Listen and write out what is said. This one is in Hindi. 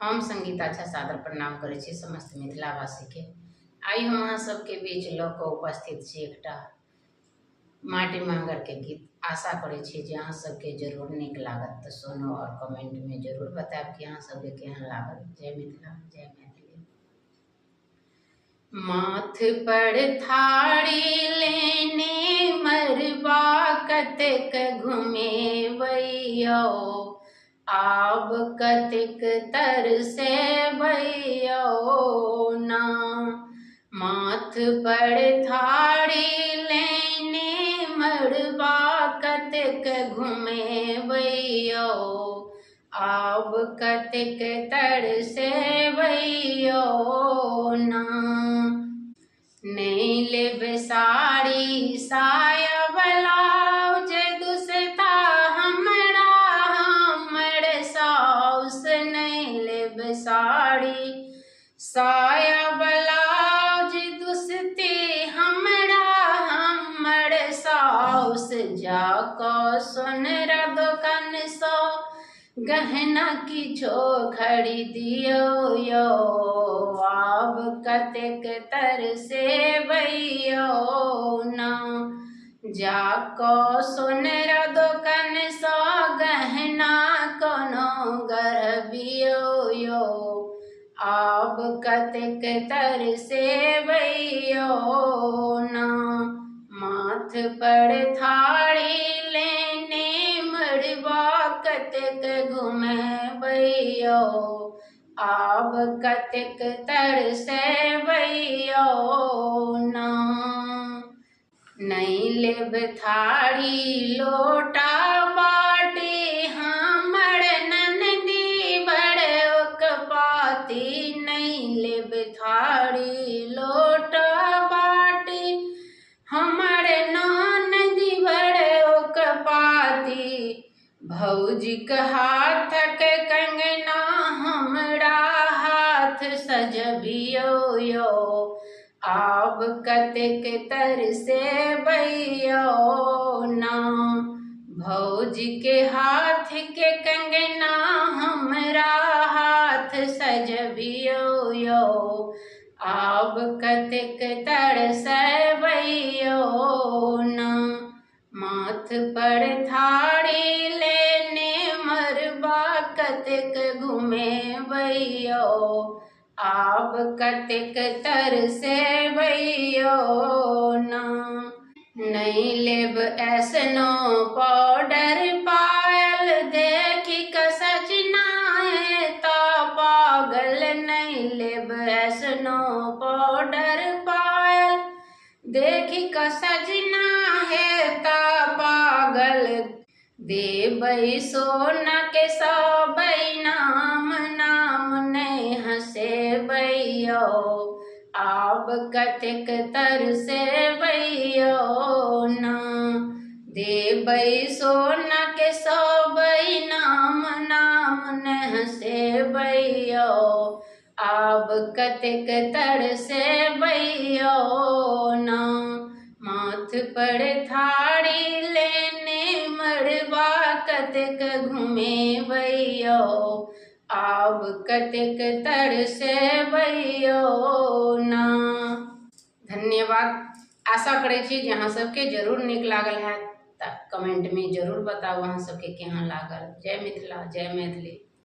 हम संगीता झा सादर प्रणाम करै छी समस्त मिथिलावासी के। आई हम अहाँ सबके बीच लऽ कऽ उपस्थित छी एकटा माटी मंगर के गीत। आशा करै छी जे अहाँ सबके जरूर नीक लागत, तो सुनू और कमेंट में जरूर बताएब कि अहाँ सबके केहन लागल। जय मिथिला, जय मैथिली। माथ पर थारी लेने मरबा कतेक घुमेबैयो, आब कतेक तरसे भैयो ना। माथ पर थारी लेने मरबा कतेक घुमेबैयो, आब कतेक तरसे भैयो ना। नहीं लेब साड़ी साया ब्लाउज दुसता हमरा हमर साउस, नहीं लेब साड़ी साया ब्लाउज दुसती हमरा हमर साउस। जाकऽ सोनरा दोकान सो गहना किछो खरीदियो यो, आब कतेक तरसेबैयो ना। जाकऽ सोनरा दोकान सो गहना कोनो गढ़बियो यो, आब कतेक तरसेबैयो ना। माथ पर थारी लेने मरबा कतेक घुमेबैयो, आब कतेक तरसेबैयो ना। नहीं लेब थारी लोटा बाटी हमर ननदी बड़ ओकपाती, नहीं लेब थारी लोटा बाटी हमर ननदी बड़ ओकपाती। भौजीक हाथक कंगना हमरा हाथ सजबियो यो, आब कतेक तरसेबैयो ना। भौजी के हाथ के कंगना हमरा हाथ सजबियो यो, आब कतेक तरसेबैयो ना। माथ पर थारी लेने मरबा कतेक घुमेबैयो, आब कतेक तरसेबैयो ना। नहीं लेब ऐसनो पाउडर पायल देखी क सजना है ता पागल, नहीं लेब ऐसनो पाउडर पायल देखी क सजना है ता पागल। देबै सोना के सबई नाम, नाम नहीं हंसेबैयो, आब कतेक तरसेबैयो ना। देबै सोना के सबई नाम, नाम नहीं हंसेबैयो, आब कतेक तरसेबैयो ना। माथ पर थारी लेने मरबा कतेक घुमेबैयो, आब कतेक तरसेबैयो ना। धन्यवाद। आशा करै छी जे अहाँ सबके जरूर नीक लागल हैत, तऽ कमेंट में जरूर बताउ अहाँ सबके केहन लागल। जय मिथिला, जय मैथिली।